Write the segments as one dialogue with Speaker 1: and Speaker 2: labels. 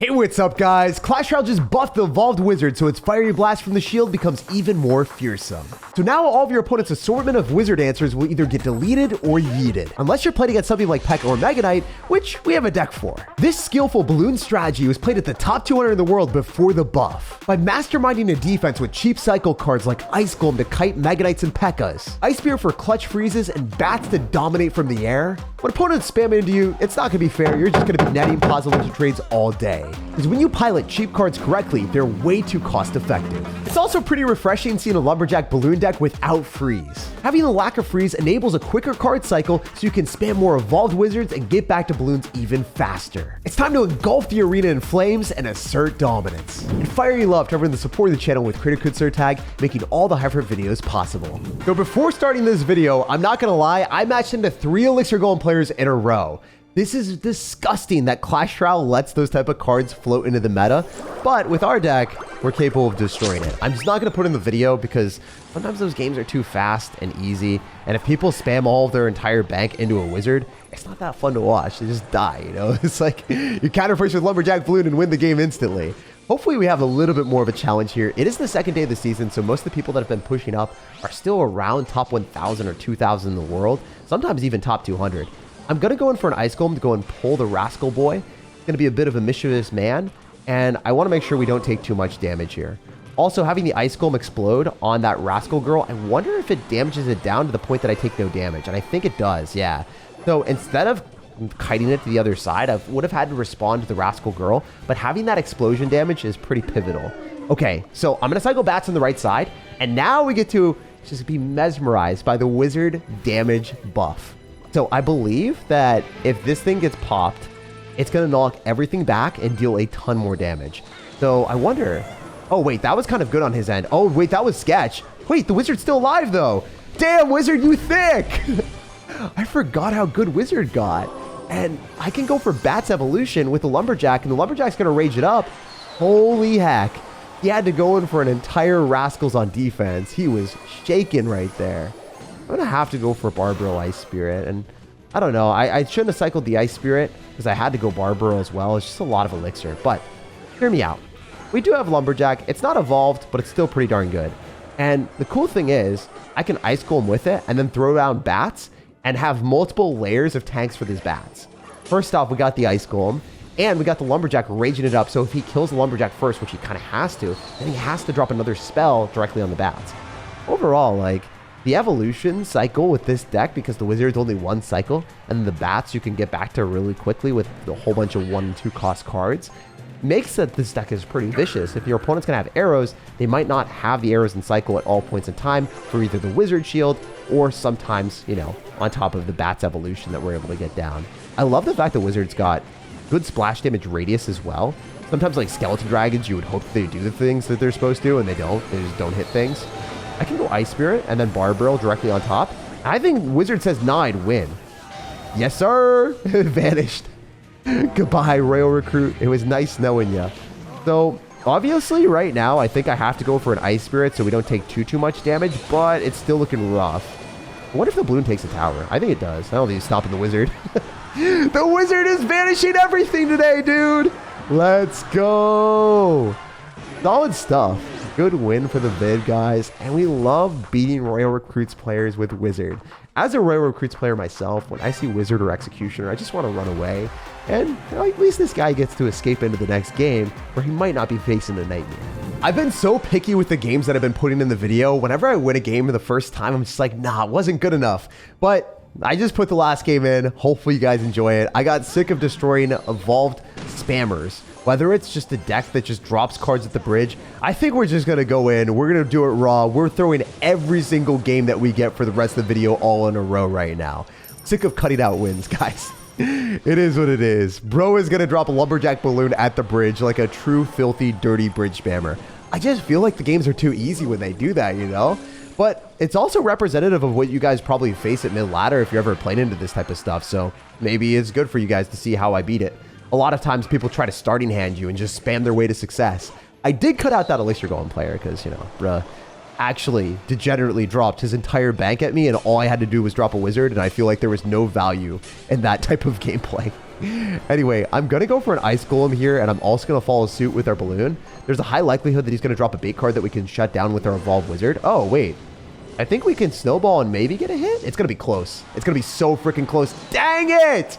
Speaker 1: Hey, what's up, guys? Clash Royale just buffed the Evolved Wizard, so its Fiery Blast from the shield becomes even more fearsome. So now all of your opponent's assortment of Wizard answers will either get deleted or yeeted, unless you're playing against something like P.E.K.K.A or Mega Knight, which we have a deck for. This skillful balloon strategy was played at the top 200 in the world before the buff. By masterminding a defense with cheap cycle cards like Ice Golem to kite Mega Knights and P.E.K.K.As, Ice Spirit for clutch freezes, and Bats to dominate from the air, when opponents spam into you, it's not going to be fair. You're just going to be netting positive trades all day. Because when you pilot cheap cards correctly, they're way too cost effective. It's also pretty refreshing seeing a Lumberjack balloon deck without freeze. Having a lack of freeze enables a quicker card cycle so you can spam more evolved wizards and get back to balloons even faster. It's time to engulf the arena in flames and assert dominance. And fiery love to everyone that supported the channel with creator code SirTag, making all the hyper videos possible. So before starting this video, I'm not gonna lie, I matched into 3 Elixir golem players in a row. This is disgusting that Clash Royale lets those type of cards float into the meta, but with our deck, we're capable of destroying it. I'm just not going to put in the video because sometimes those games are too fast and easy, and if people spam all of their entire bank into a wizard, it's not that fun to watch. They just die, you know? It's like you counterpunch with Lumberjack Balloon and win the game instantly. Hopefully we have a little bit more of a challenge here. It is the second day of the season, so most of the people that have been pushing up are still around top 1,000 or 2,000 in the world, sometimes even top 200. I'm going to go in for an Ice Golem to go and pull the Rascal Boy. It's going to be a bit of a mischievous man, and I want to make sure we don't take too much damage here. Also, having the Ice Golem explode on that Rascal Girl, I wonder if it damages it down to the point that I take no damage, and I think it does, yeah. So instead of kiting it to the other side, I would have had to respond to the Rascal Girl, but having that explosion damage is pretty pivotal. Okay, so I'm going to cycle Bats on the right side, and now we get to just be mesmerized by the Wizard damage buff. So I believe that if this thing gets popped, it's going to knock everything back and deal a ton more damage. So I wonder... Oh, wait, that was kind of good on his end. Oh, wait, that was sketch. Wait, the Wizard's still alive, though. Damn, Wizard, you thick. I forgot how good Wizard got. And I can go for Bat's Evolution with the Lumberjack, and the Lumberjack's going to rage it up. Holy heck. He had to go in for an entire Rascals on defense. He was shaking right there. I'm going to have to go for Barbaro Ice Spirit, and I don't know, I shouldn't have cycled the Ice Spirit because I had to go Barbaro as well. It's just a lot of Elixir, but hear me out. We do have Lumberjack. It's not evolved, but it's still pretty darn good. And the cool thing is, I can Ice Golem with it and then throw down Bats and have multiple layers of tanks for these Bats. First off, we got the Ice Golem, and we got the Lumberjack raging it up, so if he kills the Lumberjack first, which he kind of has to, then he has to drop another spell directly on the Bats. Overall, like... the evolution cycle with this deck, because the Wizard's only one cycle, and the Bats you can get back to really quickly with a whole bunch of 1 and 2 cost cards, makes that this deck is pretty vicious. If your opponent's going to have arrows, they might not have the arrows in cycle at all points in time for either the Wizard shield or sometimes, you know, on top of the Bats evolution that we're able to get down. I love the fact that Wizard's got good splash damage radius as well. Sometimes like Skeleton Dragons, you would hope they do the things that they're supposed to, and they don't. They just don't hit things. I can go Ice Spirit and then Barbaro directly on top. I think Wizard says, nah, I'd win. Yes, sir. It vanished. Goodbye, Royal Recruit. It was nice knowing ya. So, obviously, right now, I think I have to go for an Ice Spirit so we don't take too much damage, but it's still looking rough. What if the balloon takes a tower? I think it does. I don't think he's stopping the Wizard. The Wizard is vanishing everything today, dude. Let's go. Solid stuff. Good win for the vid, guys, and we love beating Royal Recruits players with Wizard. As a Royal Recruits player myself, when I see Wizard or Executioner, I just want to run away, and you know, at least this guy gets to escape into the next game where he might not be facing a nightmare. I've been so picky with the games that I've been putting in the video. Whenever I win a game for the first time, I'm just like, nah, it wasn't good enough. But I just put the last game in. Hopefully you guys enjoy it. I got sick of destroying evolved spammers. Whether it's just a deck that just drops cards at the bridge, I think we're just going to go in. We're going to do it raw. We're throwing every single game that we get for the rest of the video all in a row right now. Sick of cutting out wins, guys. It is what it is. Bro is going to drop a Lumberjack Balloon at the bridge like a true filthy, dirty bridge spammer. I just feel like the games are too easy when they do that, you know? But it's also representative of what you guys probably face at mid-ladder if you're ever playing into this type of stuff. So maybe it's good for you guys to see how I beat it. A lot of times people try to starting hand you and just spam their way to success. I did cut out that Elixir golem player because, you know, bruh actually degenerately dropped his entire bank at me and all I had to do was drop a Wizard, and I feel like there was no value in that type of gameplay. Anyway, I'm going to go for an ice golem here, and I'm also going to follow suit with our balloon. There's a high likelihood that he's going to drop a bait card that we can shut down with our evolved wizard. Oh, wait. I think we can snowball and maybe get a hit. It's going to be close. It's going to be so freaking close. Dang it!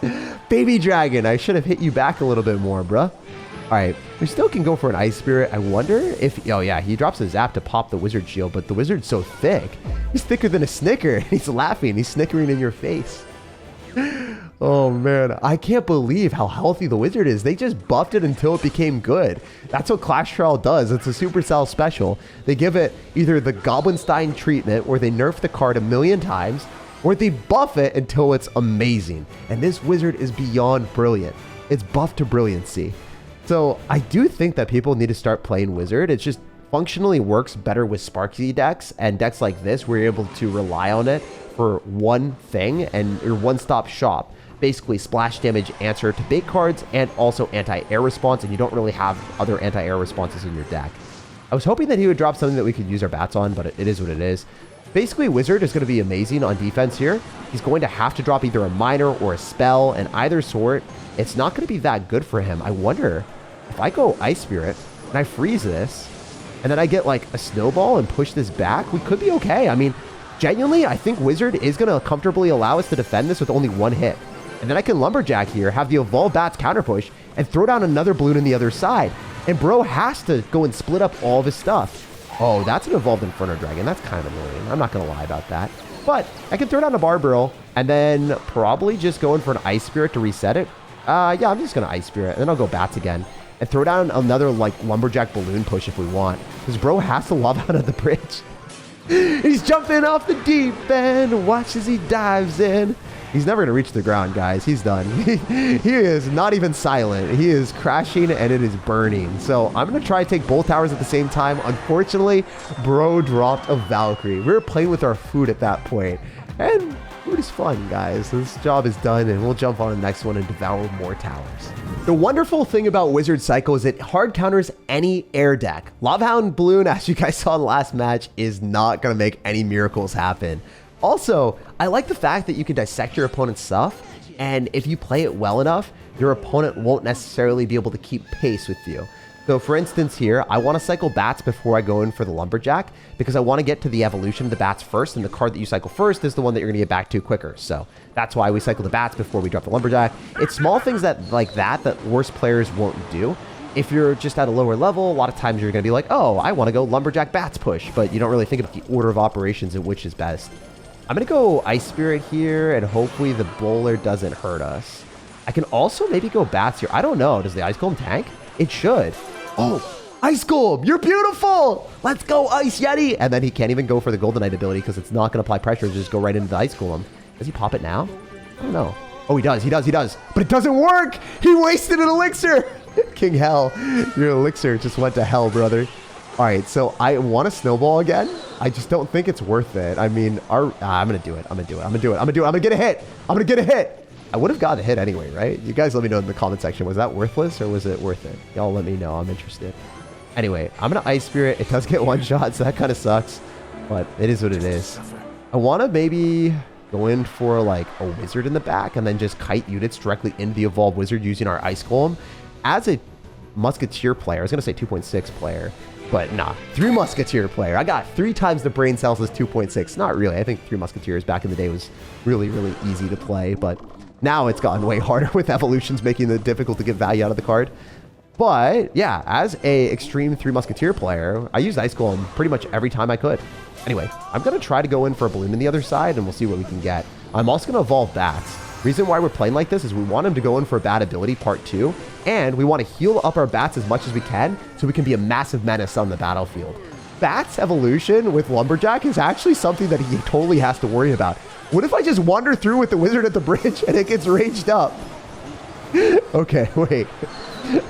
Speaker 1: Baby dragon, I should have hit you back a little bit more, bruh. All right, we still can go for an ice spirit. I wonder if, oh yeah, he drops a zap to pop the wizard shield, but the wizard's so thick. He's thicker than a snicker. He's laughing. He's snickering in your face. Oh man, I can't believe how healthy the wizard is. They just buffed it until it became good. That's what Clash Royale does. It's a Supercell special. They give it either the Goblinstein treatment, where they nerf the card a million times, or they buff it until it's amazing. And this wizard is beyond brilliant. It's buffed to brilliancy. So I do think that people need to start playing wizard. It just functionally works better with Sparky decks and decks like this, where you're able to rely on it for one thing and your one-stop shop. Basically splash damage answer to bait cards and also anti-air response, and you don't really have other anti-air responses in your deck. I was hoping that he would drop something that we could use our bats on, but it is what it is. Basically, wizard is going to be amazing on defense here. He's going to have to drop either a minor or a spell, and either sort, it's not going to be that good for him. I wonder if I go Ice Spirit and I freeze this, and then I get like a snowball and push this back, we could be okay. I mean, genuinely, I think wizard is going to comfortably allow us to defend this with only one hit. And then I can lumberjack here, have the evolved bats counter push, and throw down another balloon on the other side. And bro has to go and split up all of his stuff. Oh, that's an evolved Inferno Dragon. That's kind of annoying. I'm not going to lie about that. But I can throw down a Barbarrel and then probably just go in for an Ice Spirit to reset it. Yeah, I'm just going to Ice Spirit, and then I'll go bats again. And throw down another like lumberjack balloon push if we want. Because bro has to lob out of the bridge. He's jumping off the deep end. Watch as he dives in. He's never going to reach the ground, guys. He's done. He is not even silent. He is crashing and it is burning. So I'm going to try to take both towers at the same time. Unfortunately, bro dropped a Valkyrie. We were playing with our food at that point. And food is fun, guys. This job is done and we'll jump on the next one and devour more towers. The wonderful thing about Wizard Cycle is it hard counters any air deck. Lovehound Balloon, as you guys saw in the last match, is not going to make any miracles happen. Also, I like the fact that you can dissect your opponent's stuff, and if you play it well enough, your opponent won't necessarily be able to keep pace with you. So for instance here, I want to cycle bats before I go in for the lumberjack, because I want to get to the evolution of the bats first, and the card that you cycle first is the one that you're going to get back to quicker. So that's why we cycle the bats before we drop the lumberjack. It's small things that like that worse players won't do. If you're just at a lower level, a lot of times you're going to be like, oh, I want to go lumberjack bats push, but you don't really think about the order of operations and which is best. I'm going to go Ice Spirit here, and hopefully the bowler doesn't hurt us. I can also maybe go bats here. I don't know. Does the Ice Golem tank? It should. Oh, Ice Golem, you're beautiful. Let's go, Ice Yeti. And then he can't even go for the Golden Knight ability because it's not going to apply pressure. Just go right into the Ice Golem. Does he pop it now? I don't know. Oh, he does. He does. But it doesn't work. He wasted an Elixir. King Hell, your Elixir just went to hell, brother. All right, so I want to snowball again. I just don't think it's worth it. I mean, I'm going to do it. I'm going to get a hit. I would have gotten a hit anyway, right? You guys let me know in the comment section. Was that worthless or was it worth it? Y'all let me know. I'm interested. Anyway, I'm going to Ice Spirit. It does get one shot, so that kind of sucks. But it is what it is. I want to maybe go in for like a wizard in the back and then just kite units directly into the evolved wizard using our Ice Golem. As a Musketeer player, I was going to say 2.6 player. But nah, 3 Musketeer player. I got 3 times the brain cells as 2.6. Not really. I think 3 Musketeers back in the day was really, really easy to play. But now it's gotten way harder with evolutions, making it difficult to get value out of the card. But yeah, as a extreme 3 Musketeer player, I used Ice Golem pretty much every time I could. Anyway, I'm going to try to go in for a balloon on the other side, and we'll see what we can get. I'm also going to evolve bats. Reason why we're playing like this is we want him to go in for a bat ability part 2, and we want to heal up our bats as much as we can so we can be a massive menace on the battlefield. Bats evolution with Lumberjack is actually something that he totally has to worry about. What if I just wander through with the wizard at the bridge and it gets raged up? Okay, wait.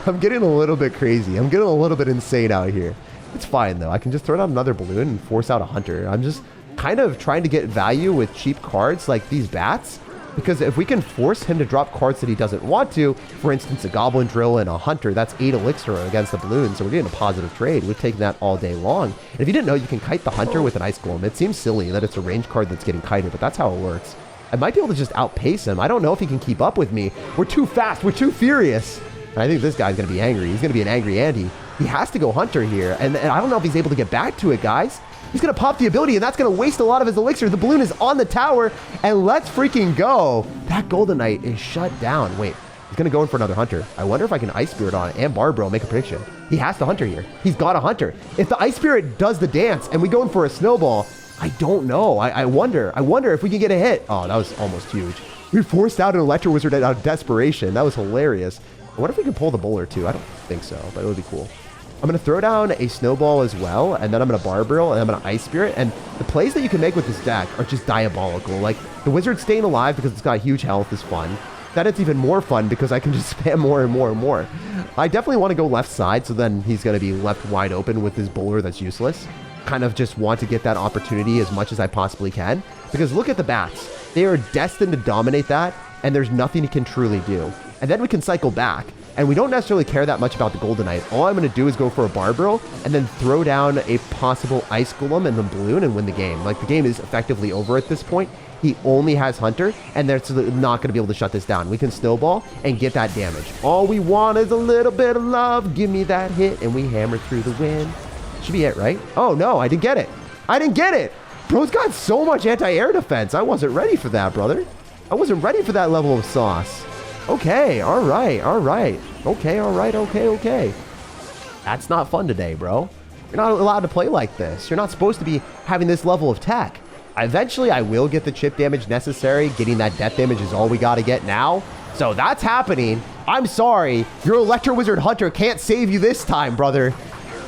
Speaker 1: I'm getting a little bit crazy. I'm getting a little bit insane out here. It's fine though. I can just throw down another balloon and force out a hunter. I'm just kind of trying to get value with cheap cards like these bats. Because if we can force him to drop cards that he doesn't want to, for instance, a Goblin Drill and a Hunter, that's 8 Elixir against the balloon, so we're getting a positive trade. We've taken that all day long. And if you didn't know, you can kite the Hunter with an Ice Golem. It seems silly that it's a range card that's getting kited, but that's how it works. I might be able to just outpace him. I don't know if he can keep up with me. We're too fast. We're too furious. And I think this guy's going to be angry. He's going to be an angry Andy. He has to go Hunter here. And I don't know if he's able to get back to it, guys. He's going to pop the ability, and that's going to waste a lot of his elixir. The balloon is on the tower, and let's freaking go. That Golden Knight is shut down. Wait, he's going to go in for another Hunter. I wonder if I can Ice Spirit on it and Barbaro make a prediction. He has to Hunter here. He's got a Hunter. If the Ice Spirit does the dance and we go in for a snowball, I don't know. I wonder if we can get a hit. Oh, that was almost huge. We forced out an Electro Wizard out of desperation. That was hilarious. I wonder if we can pull the bowler too. I don't think so, but it would be cool. I'm going to throw down a snowball as well, and then I'm going to Barbaro, and I'm going to Ice Spirit, and the plays that you can make with this deck are just diabolical. Like, the Wizard staying alive because it's got huge health is fun. Then it's even more fun because I can just spam more and more and more. I definitely want to go left side, so then he's going to be left wide open with his bowler that's useless. Kind of just want to get that opportunity as much as I possibly can, because look at the bats. They are destined to dominate that, and there's nothing he can truly do. And then we can cycle back. And we don't necessarily care that much about the Golden Knight. All I'm going to do is go for a Barbaro and then throw down a possible Ice Golem and the Balloon and win the game. Like, the game is effectively over at this point. He only has Hunter, and they're not going to be able to shut this down. We can snowball and get that damage. All we want is a little bit of love. Give me that hit, and we hammer through the wind. Should be it, right? Oh, no, I didn't get it. I didn't get it. Bro's got so much anti-air defense. I wasn't ready for that, brother. I wasn't ready for that level of sauce. Okay, all right. Okay, all right, okay. That's not fun today, bro. You're not allowed to play like this. You're not supposed to be having this level of tech. Eventually, I will get the chip damage necessary. Getting that death damage is all we got to get now. So that's happening. I'm sorry. Your Electro Wizard Hunter can't save you this time, brother.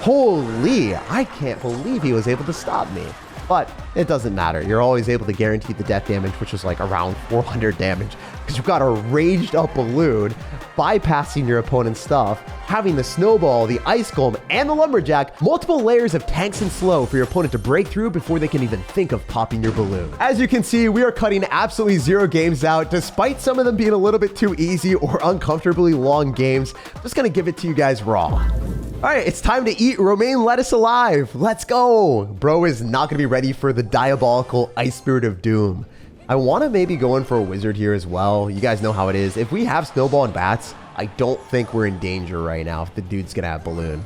Speaker 1: Holy, I can't believe he was able to stop me. But it doesn't matter. You're always able to guarantee the death damage, which is like around 400 damage. Because you've got a raged up balloon, bypassing your opponent's stuff, having the snowball, the ice golem, and the lumberjack, multiple layers of tanks and slow for your opponent to break through before they can even think of popping your balloon. As you can see, we are cutting absolutely 0 games out, despite some of them being a little bit too easy or uncomfortably long games. I'm just gonna give it to you guys raw. All right, it's time to eat romaine lettuce alive. Let's go. Bro is not going to be ready for the diabolical Ice Spirit of Doom. I want to maybe go in for a wizard here as well. You guys know how it is. If we have snowball and bats, I don't think we're in danger right now if the dude's going to have balloon.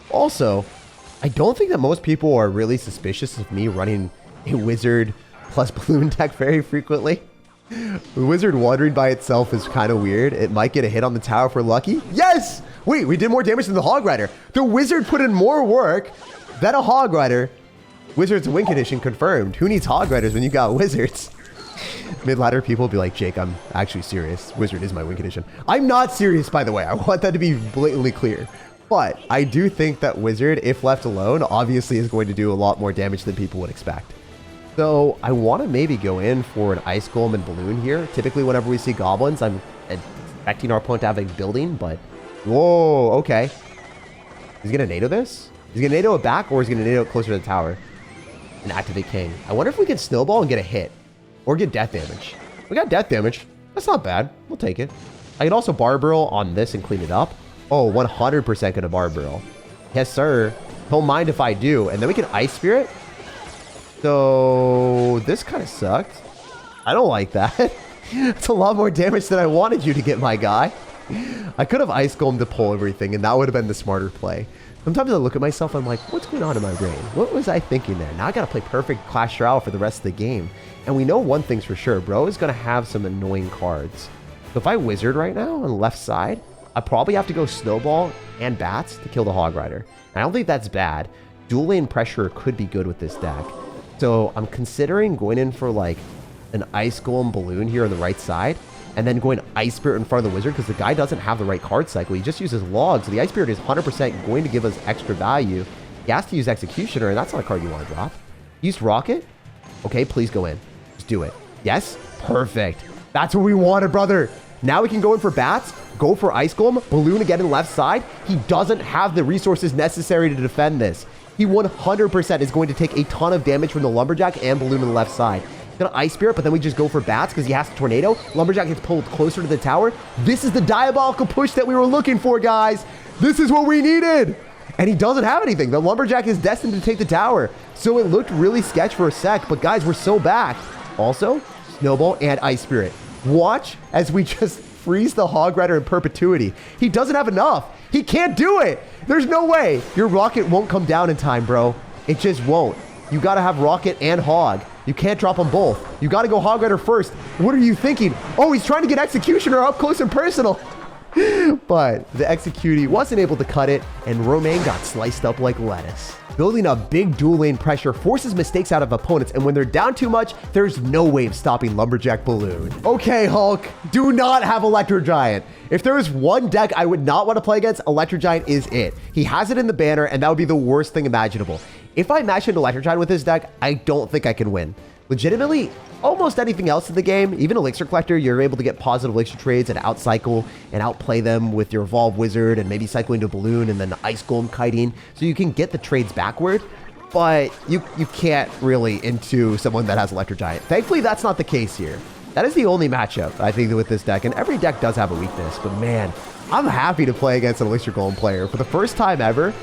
Speaker 1: Also, I don't think that most people are really suspicious of me running a wizard plus balloon deck very frequently. The wizard wandering by itself is kind of weird. It might get a hit on the tower if we're lucky. Yes! Wait, we did more damage than the Hog Rider. The wizard put in more work than a Hog Rider. Wizard's win condition confirmed. Who needs Hog Riders when you got wizards? Mid-ladder people will be like, Jake, I'm actually serious. Wizard is my win condition. I'm not serious, by the way. I want that to be blatantly clear. But I do think that wizard, if left alone, obviously is going to do a lot more damage than people would expect. So I want to maybe go in for an Ice Golem and Balloon here. Typically, whenever we see goblins, I'm expecting our opponent to have a building, but... Whoa, okay. He's going to NATO this? He's going to NATO it back, or he's going to NATO it closer to the tower and activate King. I wonder if we can snowball and get a hit or get death damage. We got death damage. That's not bad. We'll take it. I can also Barbaro on this and clean it up. Oh, 100% going to Barbaro. Yes, sir. Don't mind if I do. And then we can Ice Spirit. So this kind of sucked. I don't like that. It's a lot more damage than I wanted you to get, my guy. I could have Ice Golem to pull everything, and that would have been the smarter play. Sometimes I look at myself, I'm like, what's going on in my brain? What was I thinking there? Now I got to play perfect Clash Royale for the rest of the game. And we know one thing's for sure. Bro is going to have some annoying cards. So if I wizard right now on the left side, I probably have to go snowball and bats to kill the Hog Rider. I don't think that's bad. Dual lane pressure could be good with this deck. So I'm considering going in for like an Ice Golem Balloon here on the right side, and then going Ice Spirit in front of the wizard because the guy doesn't have the right card cycle. He just uses logs. So the Ice Spirit is 100% going to give us extra value. He has to use Executioner, and that's not a card you want to drop. Use Rocket. Okay, please go in. Just do it. Yes? Perfect. That's what we wanted, brother. Now we can go in for bats, go for Ice Golem, Balloon again in the left side. He doesn't have the resources necessary to defend this. He 100% is going to take a ton of damage from the Lumberjack and Balloon on the left side. Gonna Ice Spirit, but then we just go for bats because he has to Tornado. Lumberjack gets pulled closer to the tower. This is the diabolical push that we were looking for, guys. This is what we needed. And he doesn't have anything. The Lumberjack is destined to take the tower. So it looked really sketch for a sec, but guys, we're so back. Also, Snowball, and Ice Spirit. Watch as we just freeze the Hog Rider in perpetuity. He doesn't have enough. He can't do it. There's no way. Your Rocket won't come down in time, bro. It just won't. You got to have Rocket and Hog. You can't drop them both. You got to go Hog Rider first. What are you thinking? Oh, he's trying to get Executioner up close and personal. But the Executie wasn't able to cut it, and Romaine got sliced up like lettuce. Building up big dual lane pressure forces mistakes out of opponents, and when they're down too much, there's no way of stopping Lumberjack Balloon. Okay, Hulk, do not have Electro Giant. If there is one deck I would not want to play against, Electro Giant is it. He has it in the banner, and that would be the worst thing imaginable. If I match into Electro Giant with this deck, I don't think I can win. Legitimately, almost anything else in the game, even Elixir Collector, you're able to get positive Elixir trades and outcycle and outplay them with your Evolve Wizard and maybe cycle into Balloon and then Ice Golem kiting, so you can get the trades backward, but you can't really into someone that has Electro Giant. Thankfully, that's not the case here. That is the only matchup, I think, with this deck, and every deck does have a weakness, but man, I'm happy to play against an Elixir Golem player. For the first time ever,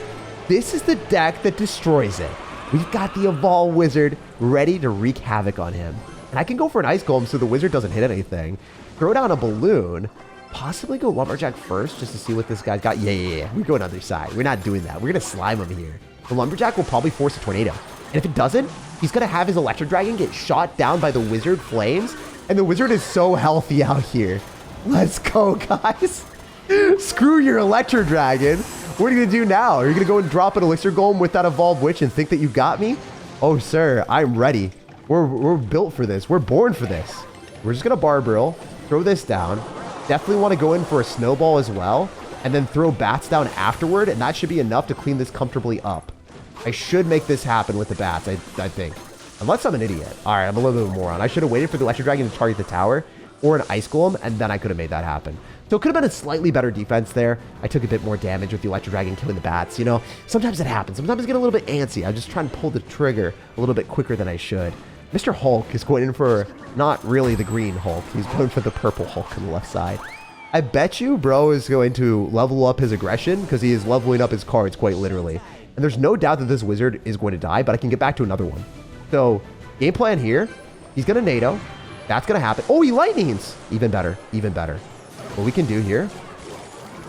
Speaker 1: this is the deck that destroys it. We've got the Evolve Wizard ready to wreak havoc on him. And I can go for an Ice Golem so the Wizard doesn't hit anything. Throw down a Balloon. Possibly go Lumberjack first just to see what this guy's got. Yeah. We go on the other side. We're not doing that. We're going to slime him here. The Lumberjack will probably force a Tornado. And if it doesn't, he's going to have his Electro Dragon get shot down by the Wizard Flames. And the Wizard is so healthy out here. Let's go, guys. Screw your Electro Dragon. What are you going to do now? Are you going to go and drop an Elixir Golem with that Evolved Witch and think that you got me? Oh, sir, I'm ready. We're built for this. We're born for this. We're just going to Barbarrel, throw this down. Definitely want to go in for a Snowball as well, and then throw Bats down afterward, and that should be enough to clean this comfortably up. I should make this happen with the Bats, I think. Unless I'm an idiot. All right, I'm a little bit of a moron. I should have waited for the Electro Dragon to target the tower or an Ice Golem, and then I could have made that happen. So it could have been a slightly better defense there. I took a bit more damage with the Electro Dragon killing the Bats. You know, sometimes it happens. Sometimes I get a little bit antsy. I'm just trying to pull the trigger a little bit quicker than I should. Mr. Hulk is going in for not really the green Hulk. He's going for the purple Hulk on the left side. I bet you bro is going to level up his aggression because he is leveling up his cards quite literally. And there's no doubt that this Wizard is going to die, but I can get back to another one. So game plan here, he's going to NATO. That's going to happen. Oh, he lightnings. Even better. Even better. What we can do here,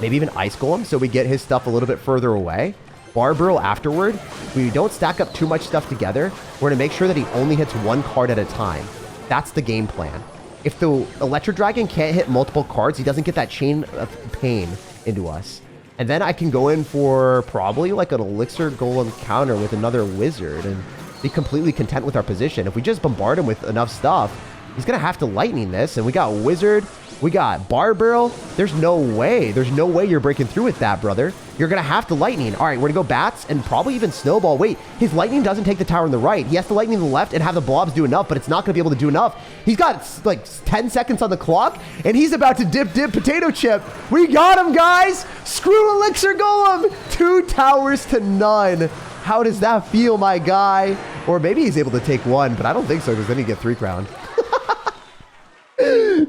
Speaker 1: maybe even Ice Golem so we get his stuff a little bit further away. Barbarrel afterward. We don't stack up too much stuff together. We're going to make sure that he only hits one card at a time. That's the game plan. If the Electro Dragon can't hit multiple cards, he doesn't get that chain of pain into us. And then I can go in for probably like an Elixir Golem counter with another Wizard and be completely content with our position. If we just bombard him with enough stuff, he's going to have to lightning this. And we got Wizard. We got Barbarrel. There's no way. There's no way you're breaking through with that, brother. You're going to have to lightning. All right, we're going to go Bats and probably even Snowball. Wait, his lightning doesn't take the tower on the right. He has to lightning to the left and have the blobs do enough, but it's not going to be able to do enough. He's got like 10 seconds on the clock, and he's about to dip potato chip. We got him, guys. Screw Elixir Golem. 2 towers to none. How does that feel, my guy? Or maybe he's able to take 1, but I don't think so because then he'd get 3 crowned.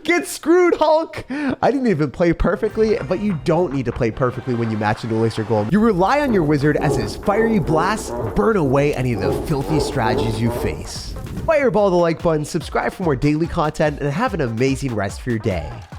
Speaker 1: Get screwed, Hulk. I didn't even play perfectly, but you don't need to play perfectly when you match into Elixir Golem. You rely on your Wizard as his fiery blasts burn away any of the filthy strategies you face. Fireball the like button, subscribe for more daily content, and have an amazing rest of your day.